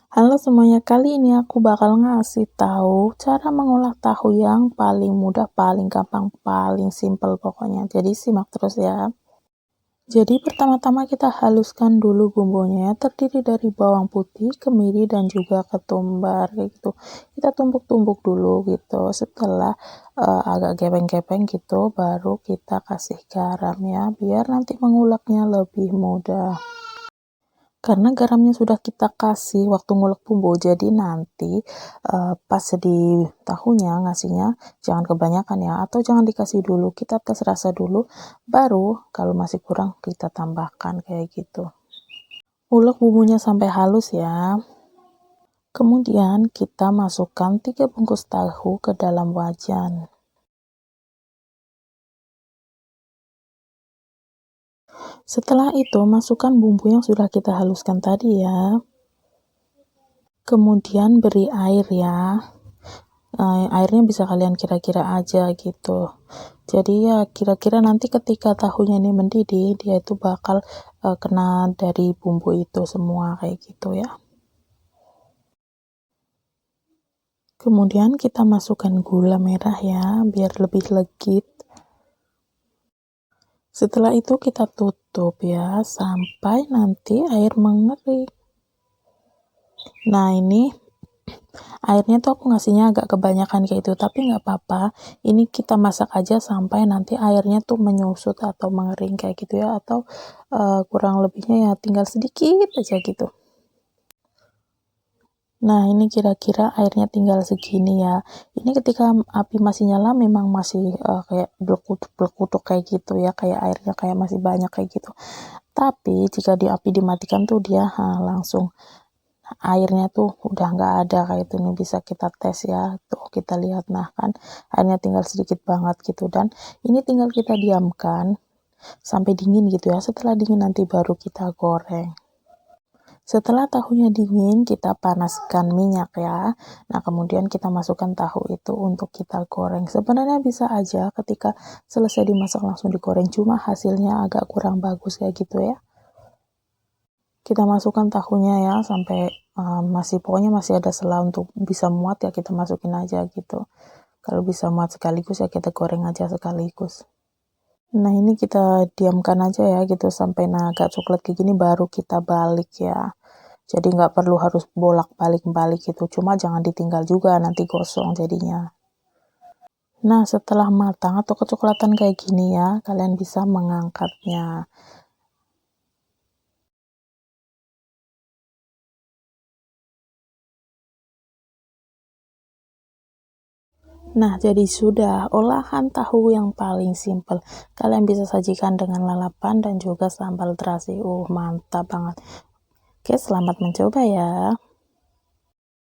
Halo semuanya, kali ini aku bakal ngasih tahu cara mengolah tahu yang paling mudah, paling gampang, paling simple pokoknya. Jadi simak terus ya. Jadi pertama-tama kita haluskan dulu bumbunya, terdiri dari bawang putih, kemiri, dan juga ketumbar kayak gitu. Kita tumbuk-tumbuk dulu gitu. Setelah agak gepeng-gepeng gitu, baru kita kasih garam ya, biar nanti menguleknya lebih mudah. Karena garamnya sudah kita kasih waktu ngulek bumbu, jadi nanti pas di tahunya ngasihnya jangan kebanyakan ya, atau jangan dikasih dulu, kita tes rasa dulu, baru kalau masih kurang kita tambahkan kayak gitu. Ulek bumbunya sampai halus ya. Kemudian kita masukkan 3 bungkus tahu ke dalam wajan. Setelah itu masukkan bumbu yang sudah kita haluskan tadi ya. Kemudian beri air ya. Airnya bisa kalian kira-kira aja gitu. Jadi ya kira-kira nanti ketika tahunya ini mendidih, dia itu bakal kena dari bumbu itu semua kayak gitu ya. Kemudian kita masukkan gula merah ya, biar lebih legit. Setelah itu kita tutup ya, sampai nanti air mengering. Nah ini airnya tuh aku ngasihnya agak kebanyakan kayak itu, tapi nggak apa-apa, ini kita masak aja sampai nanti airnya tuh menyusut atau mengering kayak gitu ya, atau kurang lebihnya ya tinggal sedikit aja gitu. Nah ini kira-kira airnya tinggal segini ya, ini ketika api masih nyala memang masih kayak blekutuk kayak gitu ya, kayak airnya kayak masih banyak kayak gitu, tapi jika di api dimatikan tuh dia langsung airnya tuh udah nggak ada kayak itu nih, bisa kita tes ya, tuh kita lihat, nah kan airnya tinggal sedikit banget gitu, dan ini tinggal kita diamkan sampai dingin gitu ya. Setelah dingin nanti baru kita goreng. Setelah tahunya dingin, kita panaskan minyak ya. Nah kemudian kita masukkan tahu itu untuk kita goreng. Sebenarnya bisa aja ketika selesai dimasak langsung digoreng, cuma hasilnya agak kurang bagus kayak gitu ya. Kita masukkan tahunya ya sampai pokoknya masih ada sela untuk bisa muat ya, kita masukin aja gitu. Kalau bisa muat sekaligus ya kita goreng aja sekaligus. Nah ini kita diamkan aja ya gitu sampai agak coklat kayak gini, baru kita balik ya. Jadi nggak perlu harus bolak-balik gitu, cuma jangan ditinggal juga nanti gosong jadinya. Nah setelah matang atau kecoklatan kayak gini ya, kalian bisa mengangkatnya. Nah, jadi sudah olahan tahu yang paling simple. Kalian bisa sajikan dengan lalapan dan juga sambal terasi. Mantap banget. Oke, selamat mencoba ya.